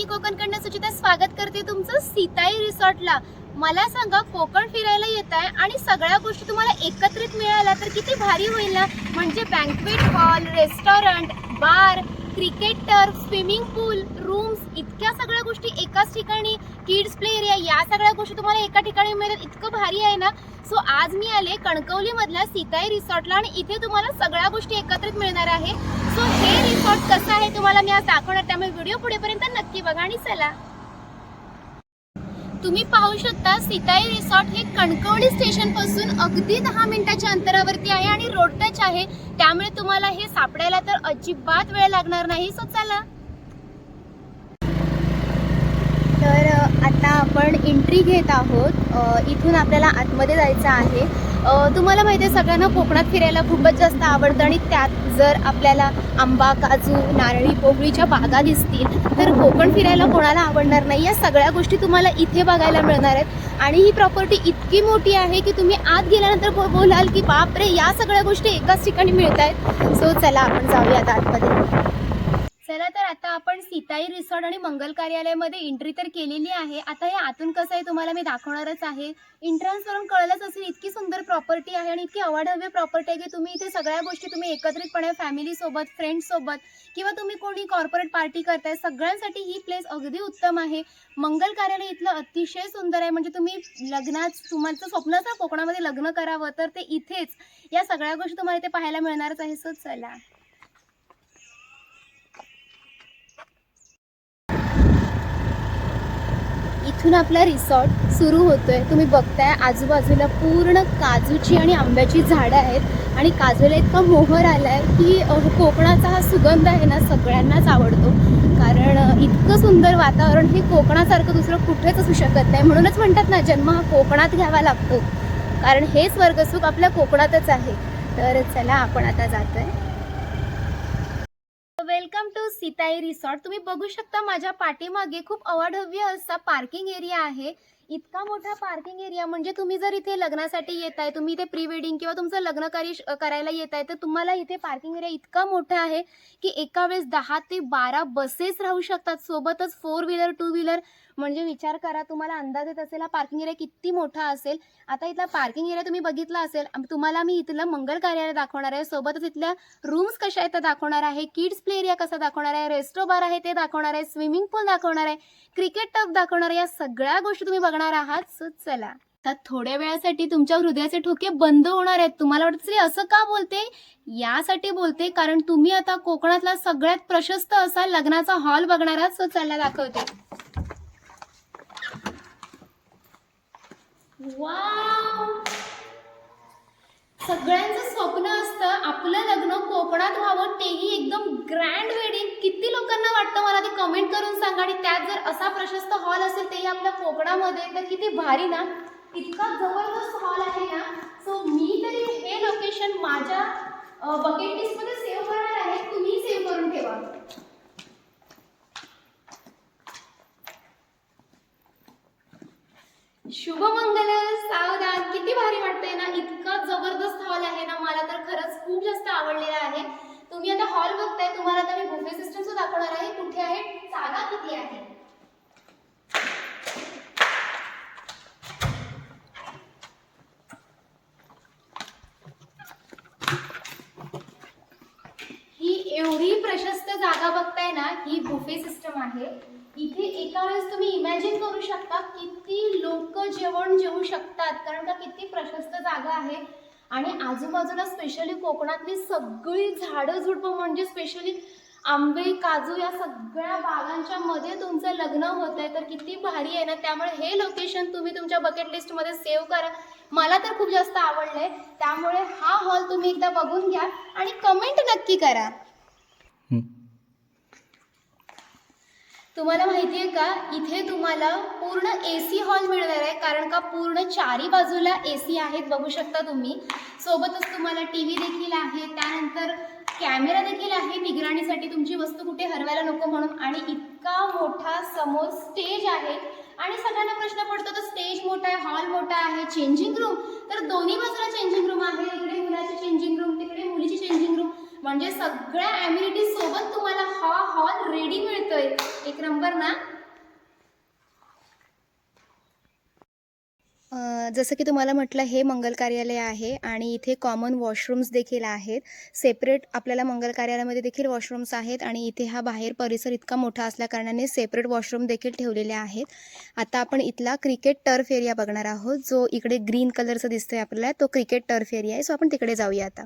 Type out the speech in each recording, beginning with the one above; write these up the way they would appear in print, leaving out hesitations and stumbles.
कोकणकडनं सुचिता स्वागत करते तुमचं सीताई रिसॉर्टला। मला सांगा, कोकण फिरायला येत आहे आणि सगळ्या गोष्टी तुम्हाला एकत्रित मिळाल्या तर किती भारी होईल ना। म्हणजे बँक्वेट हॉल, रेस्टॉरंट, बार, क्रिकेट टर्फ, स्विमिंग पूल, रूम्स, इतक्या सगळ्या गोष्टी एकाच ठिकाणी, किड्स प्ले एरिया, या सगळ्या गोष्टी तुम्हाला एका ठिकाणी मिळतात। इतकं भारी आहे ना। सो आज मी आले कणकवली मधल्या सीताई रिसॉर्टला आणि इथे तुम्हाला सगळ्या गोष्टी एकत्रित मिळणार आहे। सो हे रिसॉर्ट कसं आहे तुम्हाला मी आज दाखवणार, त्यामुळे व्हिडिओ पुढेपर्यंत नक्की बघा आणि चला। तुम्ही पाहू शकता सीताई रिसॉर्ट हे कणकवली स्टेशन पासून अगदी 10 मिनिटाच्या अंतरावरती आहे आणि रोड टच आहे, त्यामुळे तुम्हाला हे सापडायला तर अजिबात वेळ लागणार नाही। सो चला। तर आता आपण एंट्री घेत आहोत। इथून आपल्याला आतमध्ये जायचं आहे। तुम्हाला माहिती आहे सगळ्यांना कोकणात फिरायला खूपच जास्त आवडतं आणि त्यात जर आपल्याला आंबा, काजू, नारळी, पोफळीच्या बागा दिसतील तर कोकण फिरायला कोणाला आवडणार नाही। या सगळ्या गोष्टी तुम्हाला इथे बघायला मिळणार आहेत आणि ही प्रॉपर्टी इतकी मोठी आहे की तुम्ही आत गेल्यानंतर बोलाल की बापरे, या सगळ्या गोष्टी एकाच ठिकाणी मिळत आहेत। सो चला आपण जाऊया आतमध्ये। चला, तर आता आपण सीताई रिसॉर्ट आणि मंगल कार्यालयामध्ये एंट्री तर केलेली आहे। आता हे आतून कसं आहे तुम्हाला मी दाखवणारच आहे। एंट्रन्सवरून कळलंच असेल, इतकी सुंदर प्रॉपर्टी आहे आणि इतकी अवाढव्य प्रॉपर्टी आहे की तुम्ही इथे सगळ्या गोष्टी तुम्ही एकत्रितपणे फॅमिलीसोबत, फ्रेंड्ससोबत किंवा तुम्ही कोणी कॉर्पोरेट पार्टी करताय, सगळ्यांसाठी ही प्लेस अगदी उत्तम आहे। मंगल कार्यालय इथलं अतिशय सुंदर आहे। म्हणजे तुम्ही लग्नात, तुमचं स्वप्न जर कोकणामध्ये लग्न करावं तर ते इथेच, या सगळ्या गोष्टी तुम्हाला इथे पाहायला मिळणारच आहे। सो चला। इथून आपला रिसॉर्ट सुरू होतोय। तुम्ही बघताय आजूबाजूला पूर्ण काजूची आणि आंब्याची झाडं आहेत आणि काजूला इतका मोहर आलाय की कोकणाचा हा सुगंध आहे ना सगळ्यांनाच आवडतो। कारण इतकं सुंदर वातावरण हे कोकणासारखं दुसरं कुठेच असू शकत नाही। म्हणूनच म्हणतात ना, जन्म हा कोकणात घ्यावा लागतो, कारण हे स्वर्गसुख आपल्या कोकणातच आहे। तर चला आपण आता जातोय। Welcome to Sitai resort. तुम्ही बघू शकता माझ्या पाठीमागे खूप अवाढव्य असा पार्किंग एरिया आहे। इतका मोठा पार्किंग एरिया म्हणजे तुम्ही जर इथे लग्नासाठी येताय, तुम्ही इथे प्री वेडिंग किंवा तुमचं लग्न कार्य करायला येताय तर तुम्हाला इथे पार्किंग एरिया इतका मोठा आहे की एका वेळेस 10 ते 12 बसेस राहू शकतात, सोबतच 4 व्हीलर, 2 व्हीलर। म्हणजे विचार करा, तुम्हाला अंदाज येत असेल हा पार्किंग एरिया किती मोठा असेल। आता इथला पार्किंग एरिया तुम्ही बघितला असेल। तुम्हाला मी इथलं मंगल कार्यालय दाखवणार आहे, सोबतच इथल्या रूम्स कशा आहेत ते दाखवणार आहे, किड्स प्ले एरिया कसा दाखवणार आहे, रेस्टो बार आहे ते दाखवणार आहे, स्विमिंग पूल दाखवणार आहे, क्रिकेट टर्फ दाखवणार आहे। या सगळ्या गोष्टी तुम्ही बघणार आहात। सो चला। तर थोड्या वेळासाठी तुमच्या हृदयाचे ठोके बंद होणार आहेत। तुम्हाला वाटत असेल असं का बोलते, यासाठी बोलते कारण तुम्ही आता कोकणातला सगळ्यात प्रशस्त असा लग्नाचा हॉल बघणार आहात। सो चला दाखवते। वाव, सगळ्यांचं स्वप्न असतं आपलं लग्न कोकणात व्हावं, तेही एकदम ग्रँड वेडिंग। किती लोकांना वाटतं मला ते कमेंट करून सांगा। आणि त्यात जर असा प्रशस्त हॉल असेल तेही आपल्या कोकणामध्ये तर किती भारी ना। इतका जबरदस्त हॉल आहे ना। सो मी तरी हे लोकेशन माझ्या बकेट लिस्टमध्ये सेव्ह करणार आहे, तुम्ही सेव्ह करून ठेवा। शुभमंगल, सावधान। किती भारी वाटतंय ना, इतका जबरदस्त हॉल आहे ना, मला तर खरंच खूप जास्त आवडलेला आहे। तुम्ही आता हॉल बघताय, तुम्हाला आता मी बुफे सिस्टम सुद्धा दाखवणार आहे, कुठे आहे, जागा किती आहे। ही एवढी प्रशस्त जागा बघताय ना, ही बुफे सिस्टम आहे। इथे एका वेळेस तुम्ही इमॅजिन करू शकता किती लोक जेवण जेवू शकतात, कारण का किती प्रशस्त जागा आहे। आणि आजूबाजूला स्पेशली कोकणातली सगळी झाडं झुडपं, म्हणजे स्पेशली आंबे, काजू, या सगळ्या बागांच्या मध्ये तुमचं लग्न होत आहे, तर किती भारी आहे ना। त्यामुळे हे लोकेशन तुम्ही तुमच्या बकेट लिस्टमध्ये सेव्ह करा। मला तर खूप जास्त आवडलंय, त्यामुळे हा हॉल तुम्ही एकदा बघून घ्या आणि कमेंट नक्की करा। तुम्हाला माहिती आहे का, इथे तुम्हाला पूर्ण AC हॉल मिळणार आहे, कारण का पूर्ण चारी बाजूला AC आहेत, बघू शकता तुम्ही। सोबतच तुम्हाला टीव्ही देखील आहे, त्यानंतर कॅमेरा देखील आहे निगराणीसाठी, तुमची वस्तू कुठे हरवायला नको म्हणून। आणि इतका मोठा समोर स्टेज आहे आणि सगळ्यांना प्रश्न पडतो तर स्टेज मोठा आहे, हॉल मोठा आहे, चेंजिंग रूम तर दोन्ही बाजूला चेंजिंग रूम आहे। इकडे मुलाची चेंजिंग रूम, तिकडे मुलीची चेंजिंग रूम, म्हणजे सगळ्या ॲम्युनिटीज सोबत तुम्हाला हा हॉल रेडी मिळतोय। एक नंबर ना। जसं की तुम्हाला म्हटलं हे मंगल कार्यालय आहे आणि इथे कॉमन वॉशरूम्स देखील आहेत. सेपरेट आपल्याला मंगल कार्यालयामध्ये देखील वॉशरूम्स आहेत आणि इथे हा बाहेर परिसर इतका मोठा असल्याकारणाने सेपरेट वॉशरूम देखील ठेवलेले आहेत. आता आपण इथला क्रिकेट टर्फ एरिया बघणार आहोत. जो इकडे ग्रीन कलरचा दिसतोय आपल्याला, तो क्रिकेट टर्फ एरिया आहे. सो आपण तिकडे जाऊया आता.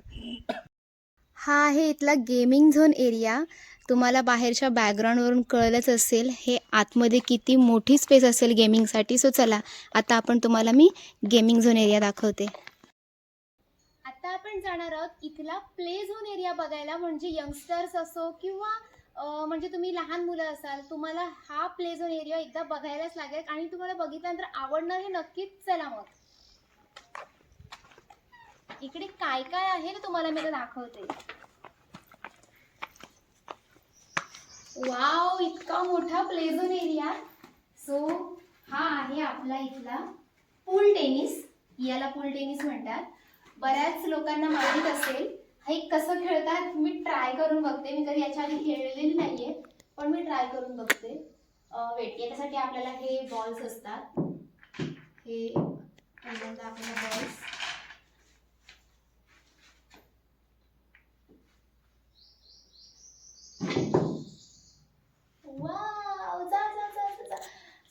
हा आहे इथला गेमिंग झोन एरिया. तुम्हाला बाहेरच्या बॅकग्राऊंडवरून कळलंच असेल हे आतमध्ये किती मोठी स्पेस असेल गेमिंगसाठी. सो चला आता आपण तुम्हाला मी गेमिंग झोन एरिया दाखवते. आता आपण जाणार आहोत इथला प्ले झोन एरिया बघायला. म्हणजे यंगस्टर्स असो किंवा म्हणजे तुम्ही लहान मुलं असाल, तुम्हाला हा प्ले झोन एरिया एकदा बघायलाच लागेल आणि तुम्हाला बघितल्यानंतर आवडणार हे नक्कीच. चला मग इकडे काय काय आहे ते तुम्हाला मी दाखवते. वाव, इतका मोठा प्ले झोन एरिया. सो हा आहे आपला इथला पूल टेनिस. याला पूल टेनिस म्हणतात. बऱ्याच लोकांना माहीत असेल हे कसं खेळतात. मी ट्राय करून बघते. मी कधी याच्या आधी खेळलेली नाहीये, पण मी ट्राय करून बघते. वेट, याच्यासाठी आपल्याला हे बॉल्स असतात. हे पहिल्यांदा आपल्याला बॉल्स,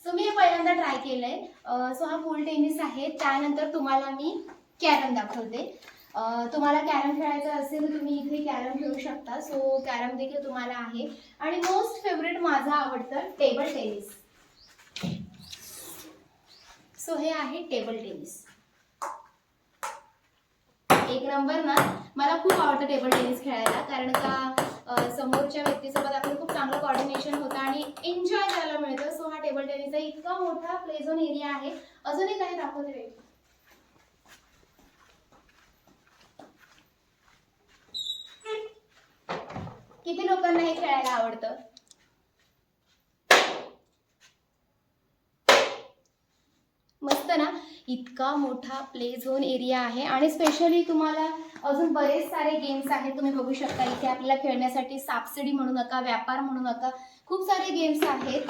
सो मी हे पहिल्यांदा ट्राय केलंय. सो हा पूल टेनिस आहे. त्यानंतर तुम्हाला मी कॅरम दाखवते. तुम्हाला कॅरम खेळायचं असेल तर तुम्ही इथे कॅरम खेळू शकता. सो कॅरम देखील तुम्हाला आहे. आणि मोस्ट फेवरेट माझं आवडतं टेबल टेनिस. सो हे आहे टेबल टेनिस. एक नंबर ना. मला खूप आवडतं टेबल टेनिस खेळायला, कारण का समोरच्या व्यक्तीसोबत आपलं खूप चांगलं कॉर्डिनेशन होतं आणि एन्जॉय करायला मिळतं. सो हा टेबल टेनिसचा इतका मोठा प्ले झोन एरिया आहे. अजूनही काही दाखवते. किती लोकांना हे खेळायला आवडतं? मस्त ना. इतका मोठा प्ले झोन एरिया आहे आणि स्पेशली तुम्हाला अजून बरेच सारे गेम्स आहेत. तुम्ही बघू शकता इथे आपल्याला खेळण्यासाठी सापशिडी म्हणू नका, व्यापार म्हणू नका, खूप सारे गेम्स आहेत.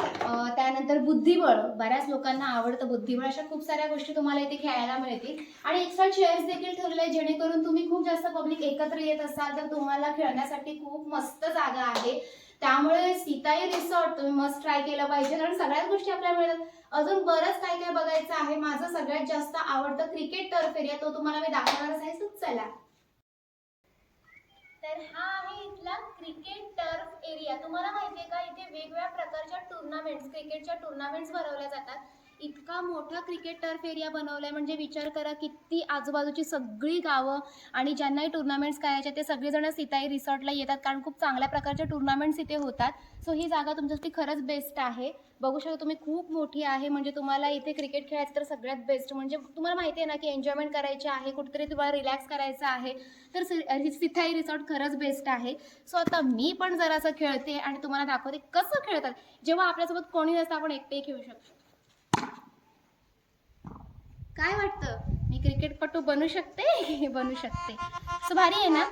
त्यानंतर बुद्धिबळ, बऱ्याच लोकांना आवडतं बुद्धिबळ. अशा खूप साऱ्या गोष्टी तुम्हाला इथे खेळायला मिळतील. आणि एक्स्ट्रा चेअर्स देखील ठेवलेले आहेत, जेणेकरून तुम्ही खूप जास्त पब्लिक एकत्र येत असाल तर तुम्हाला खेळण्यासाठी खूप मस्त जागा आहे. त्यामुळे सीताई रिसॉर्ट तुम्ही मस्ट ट्राय केलं पाहिजे, कारण सगळ्याच गोष्टी आपल्याला मिळतात. अजून बरंच काय काय बघायचं आहे. माझं सगळ्यात जास्त आवडतं क्रिकेट टर्फ एरिया, तो तुम्हाला मी दाखवणारच आहे. चला. तर हा आहे इथला क्रिकेट टर्फ एरिया. तुम्हाला माहितीये का इथे वेगवेगळ्या प्रकारच्या टुर्नामेंट्स, क्रिकेटच्या टुर्नामेंट्स भरवल्या जातात. इतका मोठा क्रिकेट टर्फ एरिया बनवलाय म्हणजे विचार करा किती आजूबाजूची सगळी गावं आणि ज्यांनाही टुर्नामेंट्स करायच्या ते सगळेजण सीताई रिसॉर्टला येतात, कारण खूप चांगल्या प्रकारच्या टुर्नामेंट्स इथे होतात. सो ही जागा तुमच्यासाठी खरंच बेस्ट आहे. बघू शकता तुम्ही, खूप मोठी आहे. म्हणजे तुम्हाला इथे क्रिकेट खेळायचं तर सगळ्यात बेस्ट. म्हणजे तुम्हाला माहिती आहे ना की एन्जॉयमेंट करायची आहे, कुठेतरी तुम्हाला रिलॅक्स करायचं आहे, तर सीताई रिसॉर्ट खरंच बेस्ट आहे. सो आता मी पण जरासं खेळते आणि तुम्हाला दाखवते कसं खेळतात. जेव्हा आपल्यासोबत कोणी नसतं आपण एकटे खेळू शकतो. काय वाटतं, मी क्रिकेटपटू बनू शकते? बनू शकते. सो भारी आहे ना.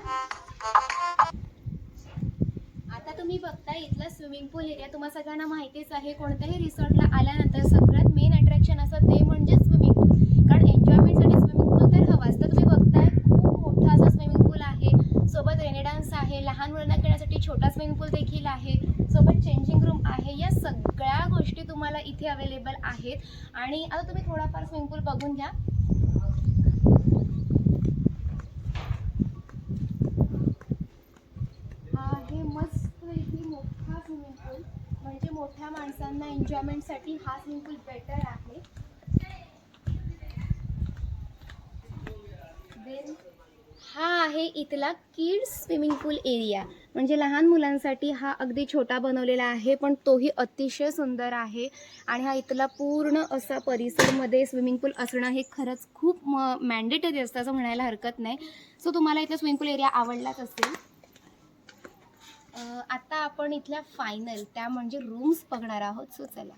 आता तुम्ही बघताय इथला स्विमिंग पूल एरिया. तुम्हाला सगळ्यांना माहितीच आहे, कोणत्याही रिसॉर्टला आल्यानंतर सगळ्यात मेन अट्रॅक्शन असं ते म्हणजे स्विमिंग पूल, कारण एन्जॉयमेंटसाठी स्विमिंग पूल तर हवाच. तर तुम्ही बघताय खूप मोठा असा स्विमिंग पूल आहे. सोबत रेनी डान्स आहे, लहान मुलांना खेळण्यासाठी छोटा स्विमिंग पूल देखील आहे, सोबत चेंजिंग रूम आहे. या सगळ्या गोष्टी तुम्हाला इथे अवेलेबल आहेत. आणि आता तुम्ही थोडाफार स्विमिंग पूल बघून घ्या. आहे मस्त इथे मोठा स्विमिंग पूल. म्हणजे मोठ्या माणसांना एन्जॉयमेंटसाठी हा स्विमिंग पूल बेटर आहे. देन हा आहे इथला किड्स स्विमिंग पूल एरिया. म्हणजे लहान मुलांसाठी हा अगदी छोटा बनवलेला आहे, पण तोही अतिशय सुंदर आहे. आणि हा इथला पूर्ण असा परिसरमध्ये स्विमिंग पूल असणं हे खरंच खूप मॅन्डेटरी असतं असं म्हणायला हरकत नाही. सो तुम्हाला इथला स्विमिंग पूल एरिया आवडलाच असेल. आता आपण इथल्या फायनल त्या म्हणजे रूम्स बघणार आहोत. सो चला.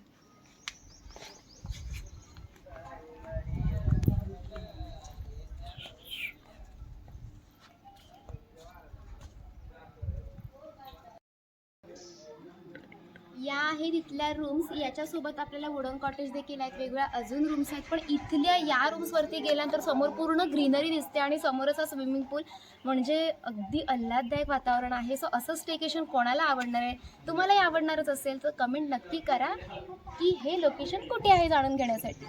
या आहे आहेत इथल्या रूम्स, याच्यासोबत आपल्याला वुडन कॉटेज देखील आहेत, वेगवेगळ्या अजून रूम्स आहेत. पण इथल्या या रूम्सवरती गेल्यानंतर समोर पूर्ण ग्रीनरी दिसते आणि समोरच हा स्विमिंग पूल, म्हणजे अगदी आल्हाददायक वातावरण आहे. सो असं स्टेकेशन कोणाला आवडणार आहे? तुम्हालाही आवडणारच असेल तर कमेंट नक्की करा की हे लोकेशन कुठे आहे जाणून घेण्यासाठी.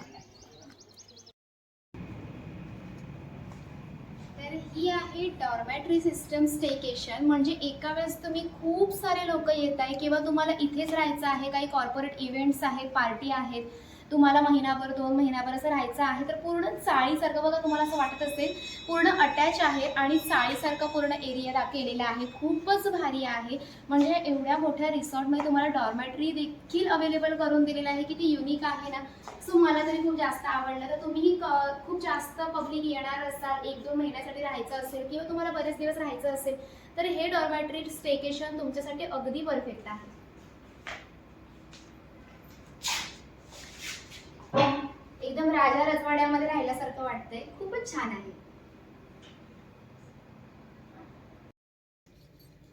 तर ही आहे डॉर्मॅटरी सिस्टम स्टेकेशन. म्हणजे एका वेळेस तुम्ही खूप सारे लोक येत आहे किंवा तुम्हाला इथेच राहायचं आहे, काही कॉर्पोरेट इव्हेंट्स आहेत, पार्टी आहेत, तुम्हाला महिनाभर 2 महिन्याभर असं राहायचं आहे, तर पूर्ण चाळीसारखं बघा तुम्हाला असं वाटत असेल, पूर्ण अटॅच आहे आणि चाळीसारखा पूर्ण एरिया केलेला आहे. खूपच भारी आहे. म्हणजे एवढ्या मोठ्या रिसॉर्टमध्ये तुम्हाला डॉर्मॅटरी देखील अवेलेबल करून दिलेलं आहे. किती युनिक आहे ना. सो मला तरी खूप जास्त आवडलं. तर तुम्हीही खूप जास्त पब्लिक येणार असाल, 1-2 महिन्यासाठी राहायचं असेल किंवा तुम्हाला बरेच दिवस राहायचं असेल, तर हे डॉर्मॅटरी स्टेकेशन तुमच्यासाठी अगदी परफेक्ट आहे. एकदम राजा रजवाड्यामध्ये राहिल्यासारखं वाटतंय. खूपच छान आहे.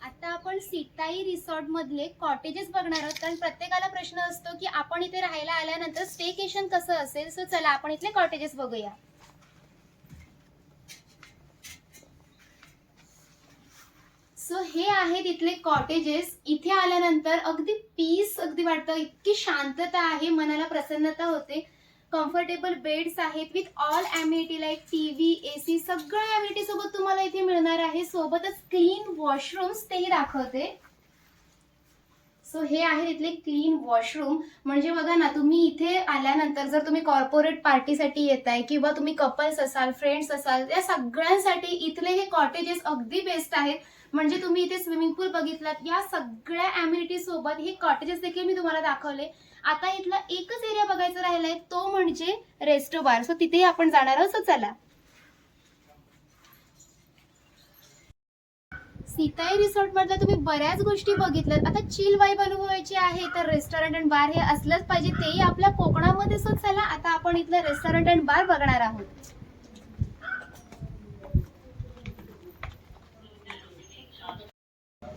आता आपण सीताई रिसॉर्ट मधले कॉटेजेस बघणार आहोत. कारण प्रत्येकाला प्रश्न असतो की आपण इथे राहायला आल्यानंतर स्टेकेशन कसं असेल. सो चला आपण इथले कॉटेजेस बघूया. सो हे आहेत इथले कॉटेजेस. इथे आल्यानंतर अगदी पीस अगदी वाटतं, इतकी शांतता आहे, मनाला प्रसन्नता होते. कम्फर्टेबल बेड्स आहेत with all amenity like TV, AC, सगळ्या ॲम्युनिटी सोबत तुम्हाला इथे मिळणार आहे. सोबतच क्लीन वॉशरूम्स तेही दाखवते. सो हे आहे इथले क्लीन वॉशरूम. म्हणजे बघा ना, तुम्ही इथे आल्यानंतर जर तुम्ही कॉर्पोरेट पार्टीसाठी येताय किंवा तुम्ही कपल्स असाल, फ्रेंड्स असाल, या सगळ्यांसाठी इथले हे कॉटेजेस अगदी बेस्ट आहेत. म्हणजे तुम्ही इथे स्विमिंग पूल बघितलात, या सगळ्या ॲम्युनिटी सोबत हे कॉटेजेस देखील मी तुम्हाला दाखवले. आता इथला एकच एरिया बघायचा राहिलाय, तो म्हणजे रेस्टो बार. सो तिथेही आपण जाणार आहोत. सो चला. सीताई रिसॉर्ट मधल्या तुम्ही बऱ्याच गोष्टी बघितल्यात. आता चिल वाईब अनुभवायची आहे तर रेस्टॉरंट अँड बार हे असलंच पाहिजे, तेही आपल्या कोकणामध्ये. सो चला आता आपण इथलं रेस्टॉरंट अँड बार बघणार आहोत.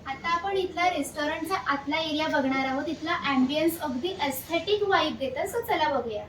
आता आपण इथला रेस्टॉरंटचा आतला एरिया बघणार आहोत. इथला ॲम्बियन्स अगदी एस्थेटिक वाईब देतं. सो चला बघूया.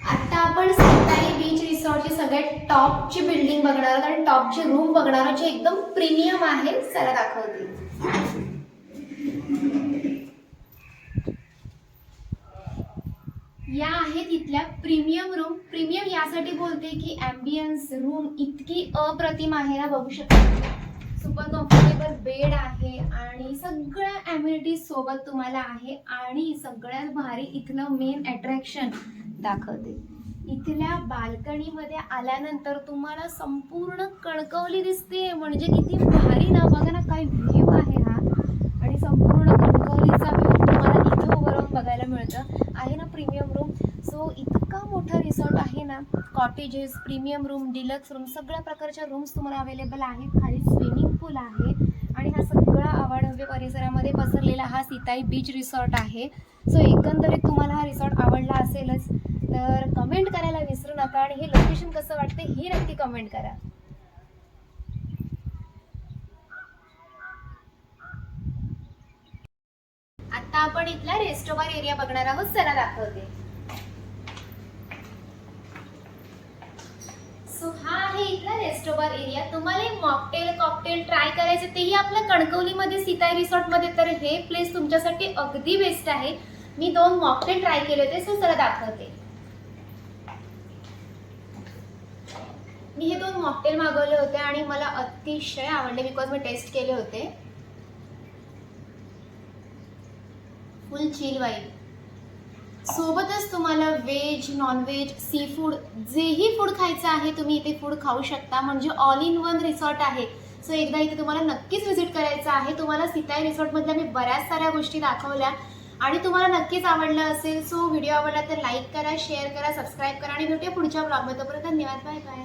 आता आपण सीताई बीच रिसॉर्टची सगळ्यात टॉपची बिल्डिंग बघणार आहोत आणि टॉपची रूम बघणार आहोत, जी एकदम प्रीमियम आहे. चला दाखवते. या आहेत इथल्या प्रीमियम रूम. प्रीमियम यासाठी बोलते की ॲम्बियन्स रूम इतकी अप्रतिम आहे ना, बघू शकता. सुपर कम्फर्टेबल बेड आहे आणि सगळ्या ॲम्युनिटीज सोबत तुम्हाला आहे. आणि सगळ्यात भारी इथलं मेन अट्रॅक्शन दाखवते. इथल्या बाल्कनीमध्ये आल्यानंतर तुम्हाला संपूर्ण कणकवली दिसते. म्हणजे किती भारी ना, बघा ना काय व्ह्यू आहे हा. आणि संपूर्ण कणकवलीचा व्ह्यू तुम्हाला इथं उभं राहून बघायला मिळतं. आहे ना प्रीमियम रूम. सो इतका मोठा रिसॉर्ट आहे ना. Cottages, premium room, deluxe room, सगळ्या प्रकारच्या रूम्स तुम्हाला अवेलेबल आहेत. खाली स्विमिंग पूल आहे आणि हा सगळा अवाढव्य परिसरामध्ये पसरलेला हा सीताई बीच रिसॉर्ट आहे. सो एकंदरीत तुम्हाला हा रिसॉर्ट आवडला असेलच, तर कमेंट करायला विसरू नका. आणि हे लोकेशन कसं वाटतं हे नक्की कमेंट करा. आता आपण इथला रेस्टोबार एरिया बघणार आहोत. चला दाखवते. सो हा आहे इथला रेस्टोबार एरिया. तुम्हाला मॉकटेल, कॉकटेल ट्राय करायचे तेही आपल्या कणकवलीमध्ये सीताई रिसॉर्टमध्ये, तर हे प्लेस तुमच्यासाठी अगदी बेस्ट आहे. मी 2 मॉकटेल ट्राय केले होते. सो चला दाखवते. मी हे 2 मॉकटेल मागवले होते आणि मला अतिशय आवडले बिकॉज मी टेस्ट केले होते. फुल चिल वाईब. सोबतच तुम्हाला व्हेज, नॉनव्हेज, सी फूड, जेही फूड खायचं आहे तुम्ही इथे फूड खाऊ शकता. म्हणजे ऑल इन वन रिसॉर्ट आहे. सो एकदा इथे तुम्हाला नक्कीच व्हिजिट करायचं आहे. तुम्हाला सीताई रिसॉर्टमधल्या मी बऱ्याच साऱ्या गोष्टी दाखवल्या आणि तुम्हाला नक्कीच आवडलं असेल. सो व्हिडिओ आवडला तर लाईक करा, शेअर करा, सबस्क्राईब करा आणि भेटूया पुढच्या ब्लॉगमध्ये. तोपर्यंत धन्यवाद. Bye bye.